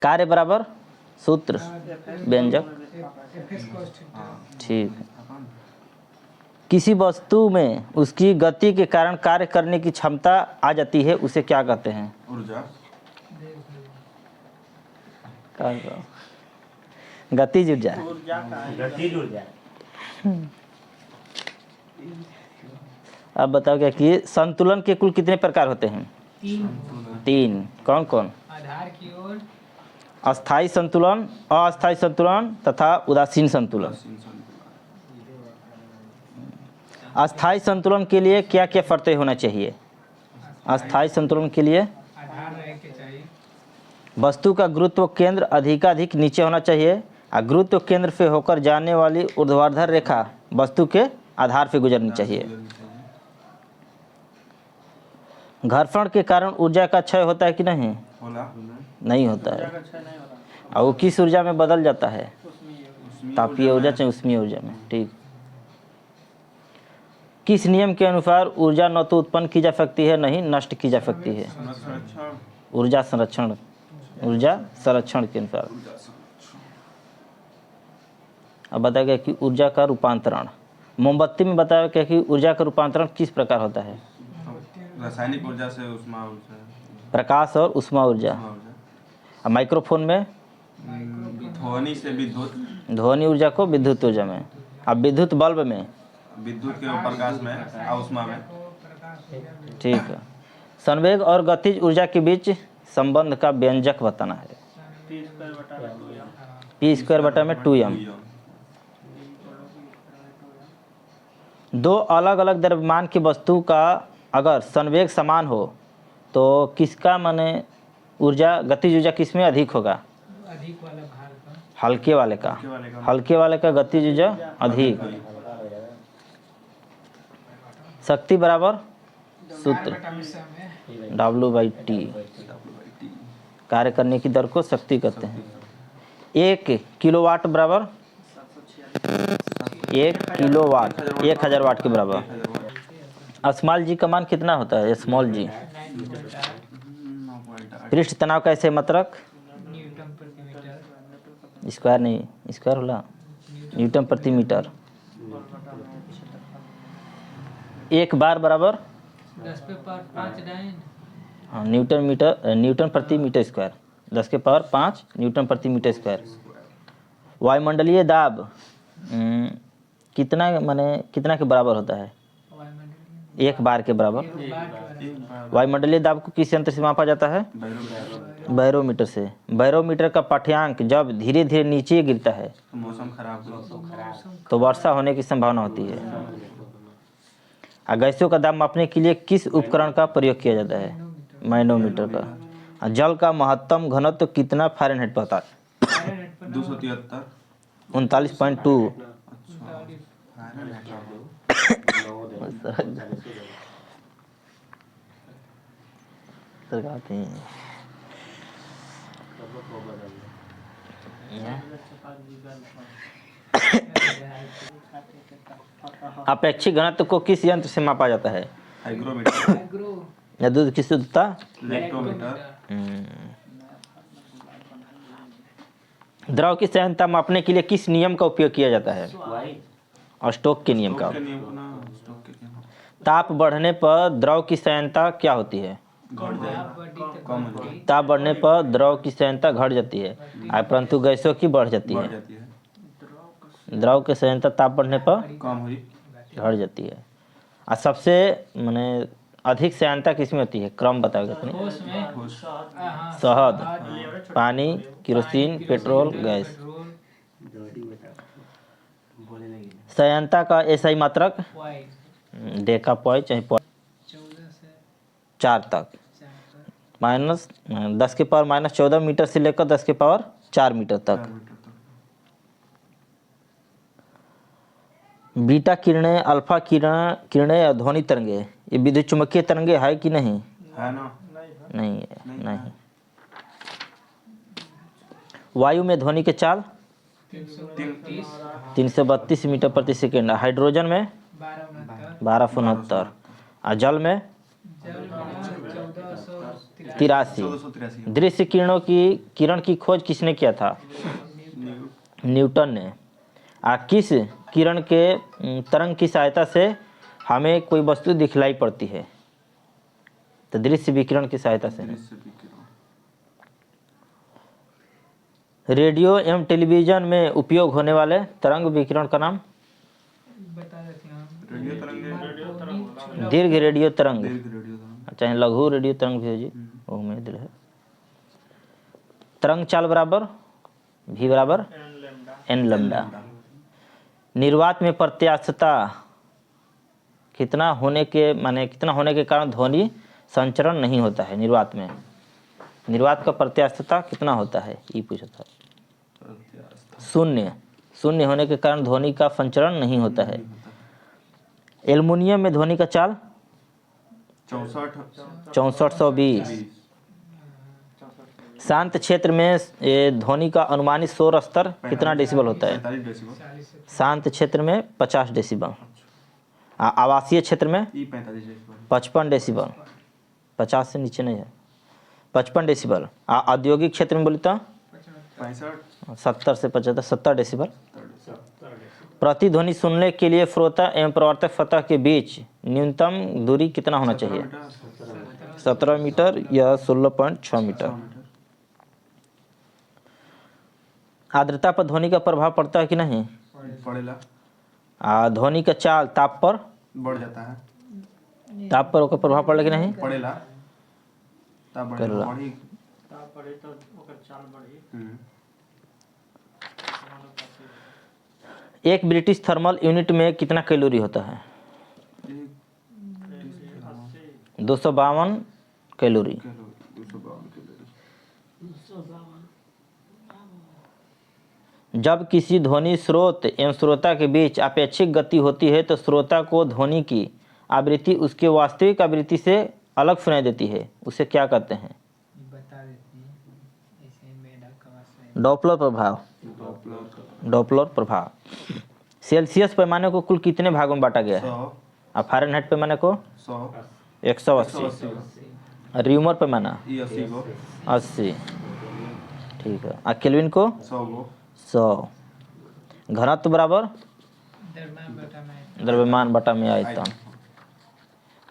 कार्य बराबर सूत्र व्यंजक। ठीक है। किसी वस्तु में उसकी गति के कारण कार्य करने की क्षमता आ जाती है, उसे क्या कहते हैं? ऊर्जा। गतिज ऊर्जा। गतिज ऊर्जा। अब बताओ क्या कि संतुलन के कुल कितने प्रकार होते हैं? तीन। कौन कौन? आधार की ओर अस्थाई संतुलन, अस्थाई संतुलन तथा उदासीन संतुलन। अस्थाई संतुलन के लिए क्या क्या शर्तें होना चाहिए? अस्थाई संतुलन के लिए आधार रहे के चाहिए। वस्तु का गुरुत्व केंद्र अधिकाधिक नीचे होना चाहिए और गुरुत्व केंद्र से होकर जाने वाली ऊर्ध्वाधर रेखा वस्तु के आधार से गुजरनी चाहिए। घर्षण के कारण ऊर्जा का क्षय होता है कि नहीं? नहीं होता है। और वो किस ऊर्जा में बदल जाता है? तापीय ऊर्जा चाहे उष्मीय ऊर्जा में। ठीक। किस नियम के अनुसार ऊर्जा न तो उत्पन्न की जा सकती है नहीं नष्ट की जा सकती है? ऊर्जा संरक्षण, ऊर्जा संरक्षण के अनुसार। अब बताया गया कि ऊर्जा का रूपांतरण, मोमबत्ती में बताया गया कि ऊर्जा का रूपांतरण किस प्रकार होता है? रासायनिक ऊर्जा से उष्मा ऊर्जा, प्रकाश और उष्मा ऊर्जा। और माइक्रोफोन में ध्वनि से विद्युत, ध्वनि ऊर्जा को विद्युत ऊर्जा में। अब विद्युत बल्ब में विद्युत के प्रकाश में और उष्मा में। ठीक है। संवेग और गतिज ऊर्जा के बीच संबंध का व्यंजक बताना है। पी स्क्वायर बटा में 2m। दो अलग अलग द्रव्यमान की वस्तु का अगर संवेग समान हो तो किसका माने ऊर्जा गतिज ऊर्जा किसमें अधिक होगा? अधिक वाला भार का, हल्के वाले का। हल्के वाले का गतिज ऊर्जा अधिक। शक्ति बराबर सूत्र W/T। कार्य करने की दर को शक्ति कहते हैं। 1 किलोवाट बराबर 1 किलोवाट 1000 वाट के बराबर। स्मॉल जी का मान कितना होता है? स्मॉल जी पृष्ठ तनाव का ऐसे मात्रक न्यूटन प्रति मीटर। स्क्वायर नहीं, स्क्वायर होला न्यूटन प्रति मीटर। 1 बार बराबर 10 पे पावर 5 डाइन। हाँ न्यूटन प्रति मीटर स्क्वायर। 10 के पावर 5 न्यूटन प्रति मीटर स्क्वायर। वायुमंडलीय दाब कितना माने कितना के बराबर होता है? 1 बार के बराबर। वायुमंडलीय दाब को किस यंत्र से मापा जाता है? बैरोमीटर से। बैरोमीटर का पाठ्यांक जब धीरे धीरे नीचे गिरता है मौसम खराब तो वर्षा होने की संभावना होती है। और गैसों का दाब मापने के लिए किस उपकरण का प्रयोग किया जाता है? मैनोमीटर का। और जल का महत्तम घनत्व कितना फ़ारेनहाइट पर होता है? 273। 39.2। अपेक्षित घनत्व को किस यंत्र से मापा जाता है? हाइग्रोमीटर या दूध की शुद्धता? इलेक्ट्रोमीटर। द्रव की सघनता मापने के लिए किस नियम का उपयोग किया जाता है? स्टोक के नियम का। ताप बढ़ने पर द्रव की सघनता क्या होती है? ताप बढ़ने पर द्रव की सघनता घट जाती है परंतु गैसों की बढ़ जाती है। द्रव की सघनता ताप बढ़ने पर घट जाती है। और सबसे माने अधिक सघनता किसमें होती है? क्रम बताओ कितनी? शहद, पानी, केरोसिन, पेट्रोल, गैस। सघनता का एसआई मात्रक डेका पॉइंट चाहे 4 तक। माइनस 10 के पावर -14 मीटर से लेकर 10 के पावर 4 मीटर तक। बीटा किरणें, अल्फा किरणें और ध्वनि तरंगे ये विद्युत चुम्बकीय तरंगे है कि नहीं? है ना? नहीं है। नहीं। वायु में ध्वनि के चाल 332 मीटर प्रति सेकेंड। हाइड्रोजन में 1269। और जल में 83। 1483 दृश्य किरण की खोज किसने किया था? न्यूटन ने। किस किरण के तरंग की सहायता से हमें कोई वस्तु दिखलाई पड़ती है? तो दृश्य विकिरण की सहायता से। दृश्य विकिरण रेडियो एवं टेलीविजन में उपयोग होने वाले तरंग विकिरण का नाम? बता देते हैं हम। रेडियो तरंग दीर्घ रेडियो तरंग, दीर्घ रेडियो तरंग चाहे लघु रेडियो तरंग भी हो जी, वो उम्मीद है। तरंग चाल बराबर v बराबर n लैम्डा। निर्वात में प्रत्यास्थता कितना होने के कारण ध्वनि संचरण नहीं होता है? निर्वात का प्रत्यास्थता कितना होता है ये पूछा था। शून्य होने के कारण ध्वनि का संचरण नहीं होता है। एल्युमिनियम में ध्वनि का चाल 6420। शांत क्षेत्र में ध्वनि का अनुमानित शोर स्तर कितना डेसिबल होता है? 45 डेसिबल। शांत क्षेत्र में 50 डेसिबल। आवासीय क्षेत्र में 45 डेसिबल। 55 डेसिबल, 50 से नीचे नहीं है, 55 डेसिबल। औद्योगिक क्षेत्र में बोले तो 65 70 से 75, 70 डेसिबल। प्रतिध्वनि सुनने के लिए श्रोता एवं प्रवर्तक सतह के बीच न्यूनतम दूरी कितना होना चाहिए? 17 मीटर या 16.6 मीटर। आर्द्रता पर ध्वनि का प्रभाव पड़ता है कि नहीं? पड़ेला। ध्वनि का चाल ताप पर बढ़ जाता है। ताप पर ओकर प्रभाव पड़ेगा कि नहीं? पड़ेला। तब बढ़ेला। बढ़ी। पड़े तो ओकर चाल बढ़ी। एक ब्रिटिश थर्मल यूनिट में कितना कैलोरी होता है? 252 कैलोरी। 252 कैलोरी। जब किसी ध्वनि स्रोत एवं श्रोता के बीच अपेक्षिक गति होती है तो श्रोता को ध्वनि की आवृत्ति उसके वास्तविक आवृत्ति से अलग सुनाई देती है, उसे क्या कहते हैं? बता देते हैं ऐसे मेढक का वास्तव डॉपलर प्रभाव। डॉपलर प्रभाव। सेल्सियस पैमाने को कुल कितने भागों में बांटा गया है? 100 और फारेनहाइट पैमाने को 180। र्यूमर पैमाना 80 को 80। ठीक है। और केल्विन को 100 को 100। घनत्व बराबर द्रव्यमान बटा में द्रव्यमान बटा में आयतन।